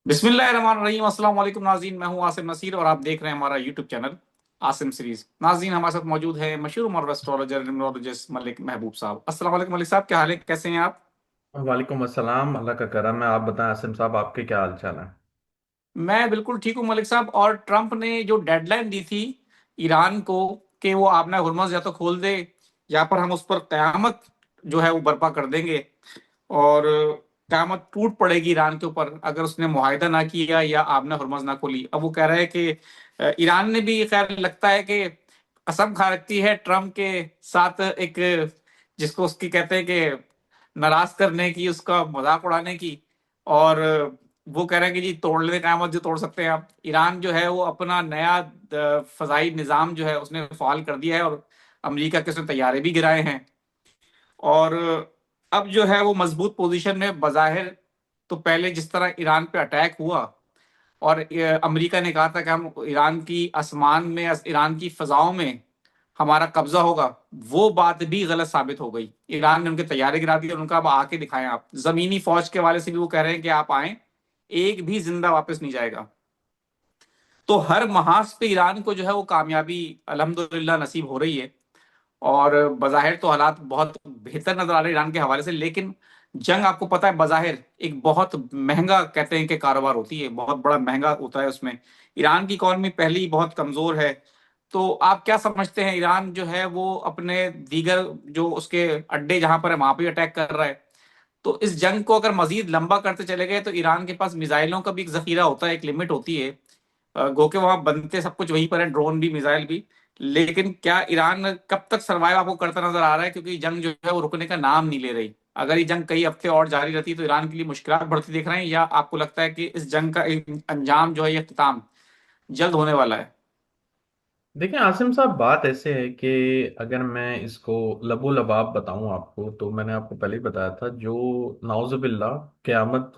बिस्मिल्लाहिर्रहमानिर्रहीम। अस्सलाम वालेकुम नाज़रीन, मैं हूं आसिम नसीर और आप देख रहे हैं हमारा यूट्यूब चैनल आसिम सीरीज। नाज़रीन, हमारे साथ मौजूद है मशहूर मॉरल एस्ट्रोलॉजर न्यूमरोलॉजिस्ट मलिक महबूब साहब। अस्सलाम वालेकुम मलिक साहब, क्या हाल है, कैसे हैं आप? वालेकुम अस्सलाम। अल्लाह का करम है। आप बताएं आसिम साहब, आपके क्या हाल चाल है? मैं बिल्कुल ठीक हूं मलिक साहब। और ट्रंप ने जो डेडलाइन दी थी ईरान को कि वो आपना हुर्मुज़ या तो खोल दे या पर हम उस पर कयामत जो है वो बर्पा कर देंगे, और कयामत टूट पड़ेगी ईरान के ऊपर अगर उसने मुआहिदा ना किया या आपने हुर्मुज़ ना खोली। अब वो कह रहा है कि ईरान ने भी, खैर लगता है कि कसम खा रखी है ट्रम्प के साथ, एक जिसको उसकी कहते हैं कि नाराज करने की, उसका मजाक उड़ाने की। और वो कह रहे हैं कि जी तोड़ ले कयामत जो तोड़ सकते हैं आप। ईरान जो है वो अपना नया फजाई निज़ाम जो है उसने फाल कर दिया है, और अमेरिका के उसने तैयारे भी गिराए हैं। और अब जो है वो मजबूत पोजीशन में बज़ाहिर। तो पहले जिस तरह ईरान पे अटैक हुआ और अमेरिका ने कहा था कि हम ईरान की आसमान में, ईरान की फजाओं में हमारा कब्जा होगा, वो बात भी गलत साबित हो गई। ईरान ने उनके तैयारे गिरा दिए और उनका अब आके दिखाएं आप। जमीनी फौज के वाले से भी वो कह रहे हैं कि आप आए, एक भी जिंदा वापस नहीं जाएगा। तो हर महाज पे ईरान को जो है वो कामयाबी अल्हम्दुलिल्लाह नसीब हो रही है। और बज़ाहिर तो हालात बहुत बेहतर नजर आ रहे हैं ईरान के हवाले से, लेकिन जंग आपको पता है बज़ाहिर एक बहुत महंगा, कहते हैं कि कारोबार होती है, बहुत बड़ा महंगा होता है उसमें। ईरान की इकॉनमी पहले ही बहुत कमजोर है। तो आप क्या समझते हैं, ईरान जो है वो अपने दीगर जो उसके अड्डे जहां पर है वहां पे अटैक कर रहा है? तो इस जंग को अगर मजीद लंबा करते चले गए तो ईरान के पास मिसाइलों का भी एक जखीरा होता है, एक लिमिट होती है। गो के वहां बनते सब कुछ वहीं पर है, ड्रोन भी मिसाइल भी। लेकिन क्या ईरान कब तक सरवाइव आपको करता नजर आ रहा है? क्योंकि जंग जो है वो रुकने का नाम नहीं ले रही। अगर ये जंग कई हफ्ते और जारी रहती तो ईरान के लिए मुश्किल बढ़ती देख रहे हैं, या आपको लगता है कि इस जंग का एक अंजाम जो है, ये अख्ताम जल्द होने वाला है? देखिए आसिम साहब, बात ऐसे है कि अगर मैं इसको लबो लबाब बताऊं आपको, तो मैंने आपको पहले ही बताया था, जो नाउजुबिल्ला क़यामत,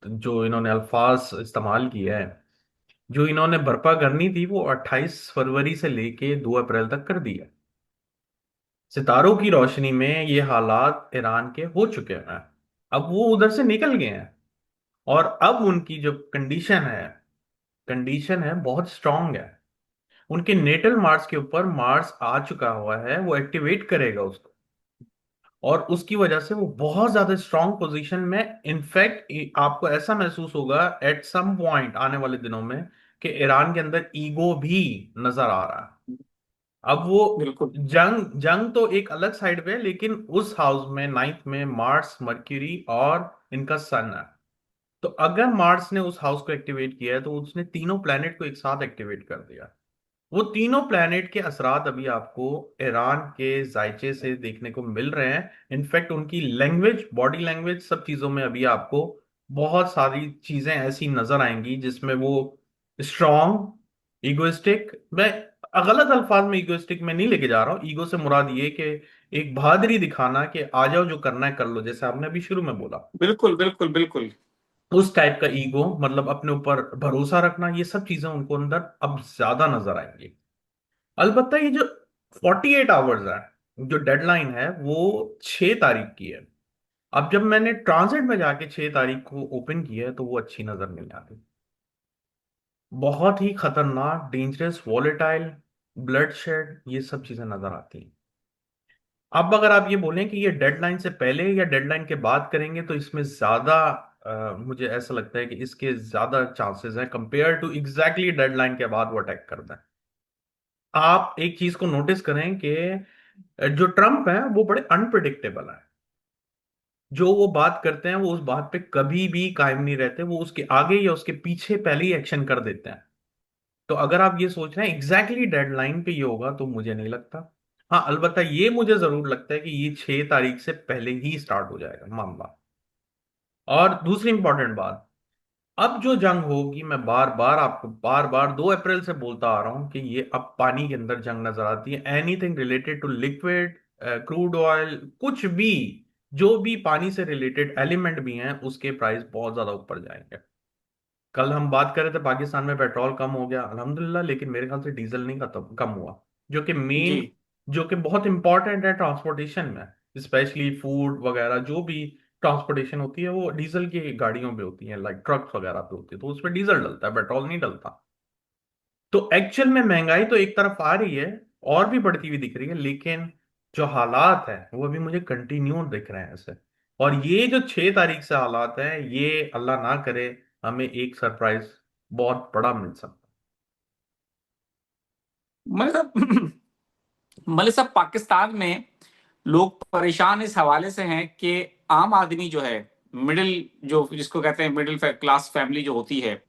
जो इन्होंने अल्फाज इस्तेमाल किया है, जो इन्होंने बर्पा करनी थी, वो 28 फरवरी से लेके 2 अप्रैल तक कर दी है। सितारों की रोशनी में ये हालात ईरान के हो चुके हैं। अब वो उधर से निकल गए हैं, और अब उनकी जो कंडीशन है बहुत स्ट्रांग है। उनके नेटल मार्स के ऊपर मार्स आ चुका हुआ है, वो एक्टिवेट करेगा उसको, और उसकी वजह से वो बहुत ज्यादा स्ट्रांग पोजीशन में। इनफैक्ट आपको ऐसा महसूस होगा एट सम पॉइंट आने वाले दिनों में कि ईरान के अंदर ईगो भी नजर आ रहा है। अब वो बिल्कुल। जंग जंग तो एक अलग साइड पे है, लेकिन उस हाउस में नाइन्थ में मार्स, मर्क्यूरी और इनका सन है। तो अगर मार्स ने उस हाउस को एक्टिवेट किया है, तो उसने तीनों प्लैनेट को एक साथ एक्टिवेट कर दिया। वो तीनों प्लैनेट के असरात अभी आपको ईरान के जायचे से देखने को मिल रहे हैं। इनफैक्ट उनकी लैंग्वेज, बॉडी लैंग्वेज, सब चीजों में अभी आपको बहुत सारी चीजें ऐसी नजर आएंगी जिसमें वो स्ट्रॉन्ग, इगोइस्टिक, मैं गलत अल्फाज में इगोइस्टिक में नहीं लेके जा रहा हूँ, ईगो से मुराद ये कि एक बहादुरी दिखाना कि आ जाओ, जो करना है कर लो, जैसे आपने अभी शुरू में बोला। बिल्कुल बिल्कुल बिल्कुल। उस टाइप का ईगो, मतलब अपने ऊपर भरोसा रखना, ये सब चीजें उनको अंदर अब ज्यादा नजर आएंगी। अलबत्ता ये जो 48 आवर्स है, जो डेडलाइन है, वो 6 तारीख की है। अब जब मैंने ट्रांजिट में जाके 6 तारीख को ओपन किया है, तो वो अच्छी नजर नहीं आती। बहुत ही खतरनाक, डेंजरस, वॉलेटाइल, ब्लड शेड, ये सब चीजें नजर आती हैं। अब अगर आप ये बोलें कि ये डेडलाइन से पहले या डेडलाइन के बाद करेंगे, तो इसमें ज्यादा मुझे ऐसा लगता है कि इसके ज्यादा चांसेस हैं कंपेयर टू एग्जैक्टली डेडलाइन के बाद वो अटैक करता है। आप एक चीज को नोटिस करें कि जो ट्रम्प है वो बड़े अनप्रिडिक्टेबल है। जो वो बात करते हैं, वो उस बात पे कभी भी कायम नहीं रहते, वो उसके आगे या उसके पीछे पहले ही एक्शन कर देते हैं। तो अगर आप ये सोच रहे हैं एग्जैक्टली डेडलाइन पे ये होगा, तो मुझे नहीं लगता। हाँ, अलबत्ता ये मुझे जरूर लगता है कि ये 6 तारीख से पहले ही स्टार्ट हो जाएगा मामला। और दूसरी इंपॉर्टेंट बात, अब जो जंग होगी, मैं बार बार आपको, बार बार 2 अप्रैल से बोलता आ रहा हूं कि ये अब पानी के अंदर जंग नजर आती है। Anything related to liquid, crude oil, कुछ भी, जो भी पानी से रिलेटेड एलिमेंट भी हैं, उसके प्राइस बहुत ज्यादा ऊपर जाएंगे। कल हम बात कर रहे थे पाकिस्तान में पेट्रोल कम हो गया, अल्हम्दुलिल्लाह, लेकिन मेरे ख्याल से डीजल नहीं खत्म कम हुआ, जो कि जी। मेन, जो कि बहुत इंपॉर्टेंट है ट्रांसपोर्टेशन में, स्पेशली फूड वगैरह जो भी। ट्रांसपोर्टेशन होती है वो डीजल की गाड़ियों पे होती है, लाइक ट्रक्स वगैरह पे होती है, तो उस पर डीजल डलता है, पेट्रोल नहीं डलता। तो एक्चुअल में महंगाई तो एक तरफ आ रही है और भी बढ़ती हुई दिख रही है, लेकिन जो हालात है वो अभी मुझे कंटिन्यू दिख रहे हैं ऐसे। और ये जो 6 तारीख से हालात है, ये अल्लाह ना करे हमें एक सरप्राइज बहुत बड़ा मिल सकता मतलब साहब मतलब साहब पाकिस्तान में लोग परेशान इस हवाले से हैं कि आम आदमी जो है, मिडिल, जो जिसको कहते हैं मिडिल क्लास फैमिली जो होती है,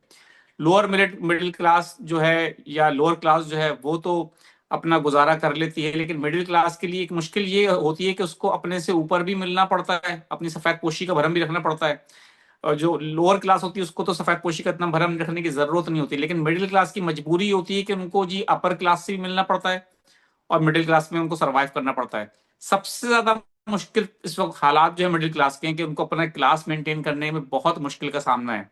लोअर मिडिल मिडिल क्लास जो है या लोअर क्लास जो है, वो तो अपना गुजारा कर लेती है, लेकिन मिडिल क्लास के लिए एक मुश्किल ये होती है कि उसको अपने से ऊपर भी मिलना पड़ता है, अपनी सफेद पोशी का भरम भी रखना पड़ता है। और जो लोअर क्लास होती है उसको तो सफेद पोशी का इतना भरम रखने की जरूरत नहीं होती, लेकिन मिडिल क्लास की मजबूरी होती है कि उनको जी अपर क्लास से भी मिलना पड़ता है और मिडिल क्लास में उनको सरवाइव करना पड़ता है। सबसे ज्यादा मुश्किल इस वक्त हालात जो है मिडिल क्लास के हैं कि उनको अपना क्लास मेंटेन करने में बहुत मुश्किल का सामना है।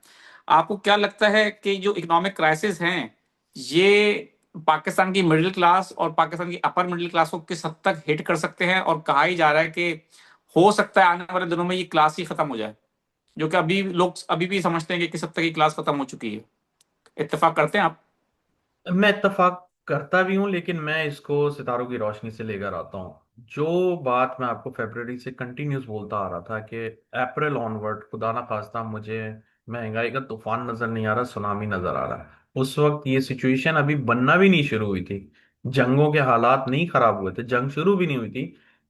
आपको क्या लगता है कि जो इकोनॉमिक क्राइसिस हैं, ये पाकिस्तान की मिडिल क्लास और पाकिस्तान की अपर मिडिल क्लास को किस हद तक हिट कर सकते हैं? और कहा ही जा रहा है कि हो सकता है आने वाले दिनों में ये क्लास ही खत्म हो जाए, जो कि अभी लोग अभी भी समझते हैं कि किस हद तक ये क्लास खत्म हो चुकी है। इत्तेफाक करते हैं आप? है। मैं इत्तेफाक करता भी हूँ, लेकिन मैं इसको सितारों की रोशनी से लेकर आता हूँ। जो बात मैं आपको फरवरी से कंटिन्यूस बोलता आ रहा था कि अप्रैल ऑनवर्ड खुदा ना खास्ता मुझे महंगाई का तूफान नजर नहीं आ रहा, सुनामी नजर आ रहा है। उस वक्त ये सिचुएशन अभी बनना भी नहीं शुरू हुई थी, जंगों के हालात नहीं खराब हुए थे, जंग शुरू भी नहीं हुई थी।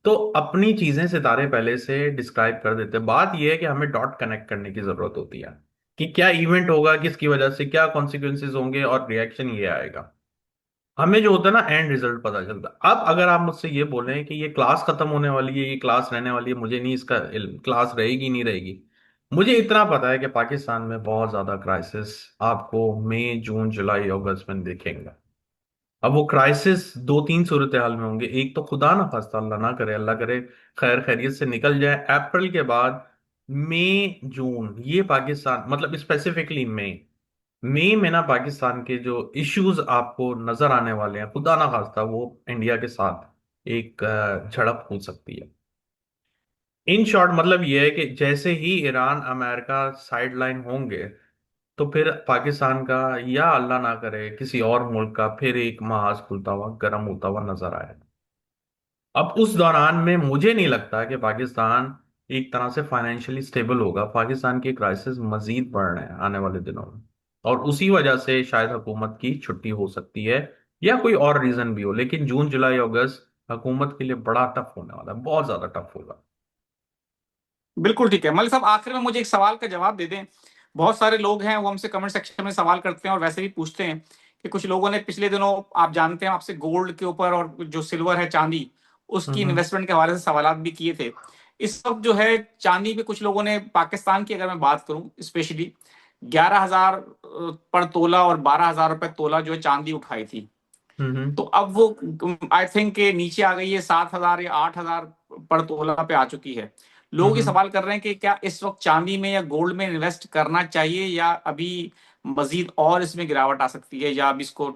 तो अपनी चीजें सितारे पहले से डिस्क्राइब कर देते। बात यह है कि हमें डॉट कनेक्ट करने की जरूरत होती है कि क्या इवेंट होगा, किसकी वजह से क्या कॉन्सिक्वेंसेज होंगे और रिएक्शन ये आएगा। हमें जो होता है ना एंड रिजल्ट पता चलता है। अब अगर आप मुझसे ये बोलें कि ये क्लास खत्म होने वाली है, ये क्लास रहने वाली है, मुझे नहीं इसका इल्म, क्लास रहेगी नहीं रहेगी। मुझे इतना पता है कि पाकिस्तान में बहुत ज्यादा क्राइसिस आपको मई जून जुलाई अगस्त में दिखेंगे। अब वो क्राइसिस दो तीन सूरत हाल में होंगे। एक तो खुदा ना खास्ता, अल्लाह ना करे, अल्लाह करे खैर खैरियत से निकल जाए, अप्रैल के बाद मई जून, ये पाकिस्तान मतलब स्पेसिफिकली मई, मई में ना पाकिस्तान के जो इश्यूज आपको नजर आने वाले हैं, खुदा ना खास्ता वो इंडिया के साथ एक झड़प हो सकती है। इन शॉर्ट मतलब ये है कि जैसे ही ईरान अमेरिका साइडलाइन होंगे, तो फिर पाकिस्तान का या अल्लाह ना करे किसी और मुल्क का फिर एक महाज खुलता हुआ गर्म होता हुआ नजर आएगा। अब उस दौरान में मुझे नहीं लगता कि पाकिस्तान एक तरह से फाइनेंशियली स्टेबल होगा। पाकिस्तान की क्राइसिस मजीद बढ़ रहे हैं आने वाले दिनों में, और उसी वजह से शायद हुकूमत की छुट्टी हो सकती है, या कोई और रीजन भी हो। लेकिन जून जुलाई अगस्त हुकूमत के लिए बड़ा टफ होने वाला है, बहुत ज्यादा टफ होगा। बिल्कुल ठीक है। मलिक साहब, आखिर में मुझे एक सवाल का जवाब दे दें। बहुत सारे लोग हैं वो हमसे कमेंट सेक्शन में सवाल करते हैं और वैसे भी पूछते हैं कि कुछ लोगों ने पिछले दिनों, आप जानते हैं, आपसे गोल्ड के ऊपर और जो सिल्वर है, चांदी, उसकी हम्म इन्वेस्टमेंट के हवाले से सवालात भी किए थे। इस वक्त जो है चांदी पे कुछ लोगों ने, पाकिस्तान की अगर मैं बात करूं स्पेशली, 11,000 पर तोला और 12,000 रुपए तोला जो है चांदी उठाई थी। हम्म तो अब वो आई थिंक के नीचे आ गई है, 7,000 या 8,000 पर तोला पे आ चुकी है। लोग ये हम्म सवाल कर रहे हैं कि क्या इस वक्त चांदी में या गोल्ड में इन्वेस्ट करना चाहिए, या अभी मजीद और इसमें गिरावट आ सकती है, या अब इसको,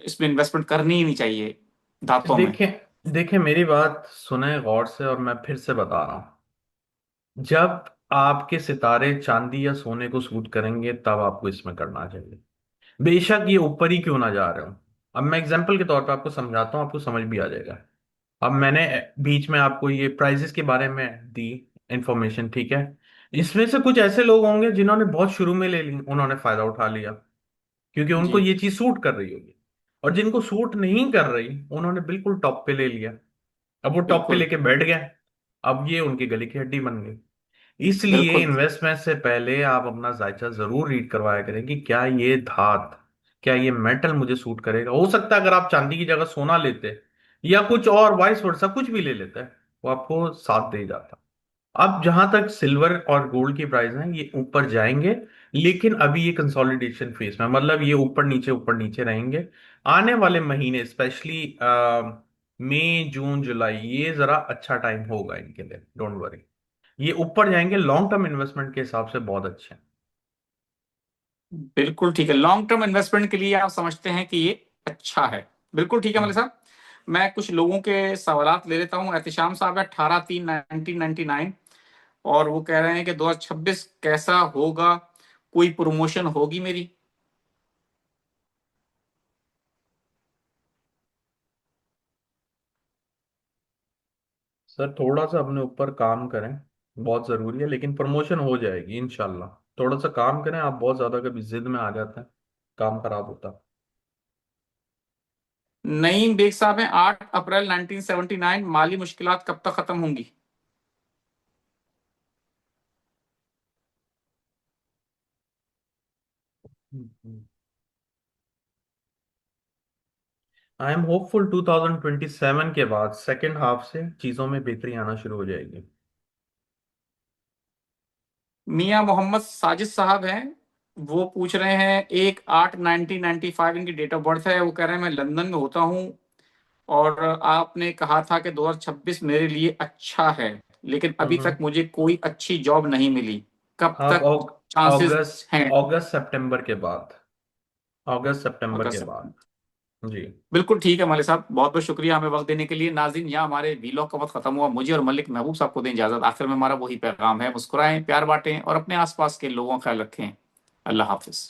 इसमें इन्वेस्टमेंट करनी ही नहीं चाहिए धातुओं में? देखें देखें, मेरी बात सुने गौर से, और मैं फिर से बता रहा हूं। जब आपके सितारे चांदी या सोने को सूट करेंगे तब आपको इसमें करना चाहिए, बेशक ये ऊपर ही क्यों ना जा रहे हो। अब मैं एग्जांपल के तौर पे आपको समझाता हूँ, आपको समझ भी आ जाएगा। अब मैंने बीच में आपको ये प्राइजेस के बारे में दी इंफॉर्मेशन, ठीक है। इसमें से कुछ ऐसे लोग होंगे जिन्होंने बहुत शुरू में ले ली, उन्होंने फायदा उठा लिया क्योंकि उनको जी, ये चीज सूट कर रही होगी। और जिनको सूट नहीं कर रही, उन्होंने बिल्कुल टॉप पे ले लिया। अब वो टॉप पे बिल्कुल लेके बैठ गए, अब ये उनकी गले की हड्डी बन गई। इसलिए बिल्कुल इन्वेस्टमेंट से पहले आप अपना जायचा जरूर रीड करवाया करें कि क्या ये धात, क्या ये मेटल मुझे सूट करेगा। हो सकता है अगर आप चांदी की जगह सोना लेते या कुछ और वाइस वर्सा कुछ भी ले लेते, वो आपको साथ दे जाता। अब जहां तक सिल्वर और गोल्ड की प्राइस है, ये ऊपर जाएंगे, लेकिन अभी ये कंसोलिडेशन फेज में, मतलब ये ऊपर नीचे रहेंगे। आने वाले महीने स्पेशली मई जून जुलाई, ये जरा अच्छा टाइम होगा इनके लिए, डोंट वरी। ये ऊपर जाएंगे, लॉन्ग टर्म इन्वेस्टमेंट के हिसाब से बहुत अच्छे हैं। बिल्कुल ठीक है। लॉन्ग टर्म इन्वेस्टमेंट के लिए आप समझते हैं कि ये अच्छा है? बिल्कुल ठीक है मलिक हम्म साहब। मैं कुछ लोगों के सवालात ले लेता हूँ। एहतिशाम साहब है, 18/3/1999। और वो कह रहे हैं कि 2026 कैसा होगा, कोई प्रमोशन होगी मेरी? सर थोड़ा सा अपने ऊपर काम करें, बहुत जरूरी है, लेकिन प्रमोशन हो जाएगी इंशाल्लाह। थोड़ा सा काम करें, आप बहुत ज्यादा कभी जिद में आ जाते हैं, काम खराब होता है। नईम बेग साहब हैं, 8 अप्रैल 1979, माली मुश्किलात कब तक खत्म होंगी? आई एम होपफुल 2027 के बाद सेकेंड हाफ से चीजों में बेहतरी आना शुरू हो जाएगी। मियां मोहम्मद साजिद साहब हैं, वो पूछ रहे हैं 1/8/1995 इनकी डेट ऑफ बर्थ है। वो कह रहे हैं मैं लंदन में होता हूँ और आपने कहा था कि 2026 मेरे लिए अच्छा है, लेकिन अभी तक हम्म। मुझे कोई अच्छी जॉब नहीं मिली, कब आप तक चांसेस अगस्त हैं? अगस्त सितंबर के बाद, अगस्त सितंबर के अगस्त बाद। सितंबर। जी। बिल्कुल ठीक है मलिक साहब, बहुत बहुत शुक्रिया हमें वक्त देने के लिए। नाज़रीन, यहाँ हमारे वीलॉग का वक्त खत्म हुआ। मुझे और मलिक महबूब साहब को दें इजाजत। आखिर में हमारा वही पैगाम है, मुस्कुराएं, प्यार बांटें और अपने आसपास के लोगों का ख्याल रखें। अल्लाह हाफिज।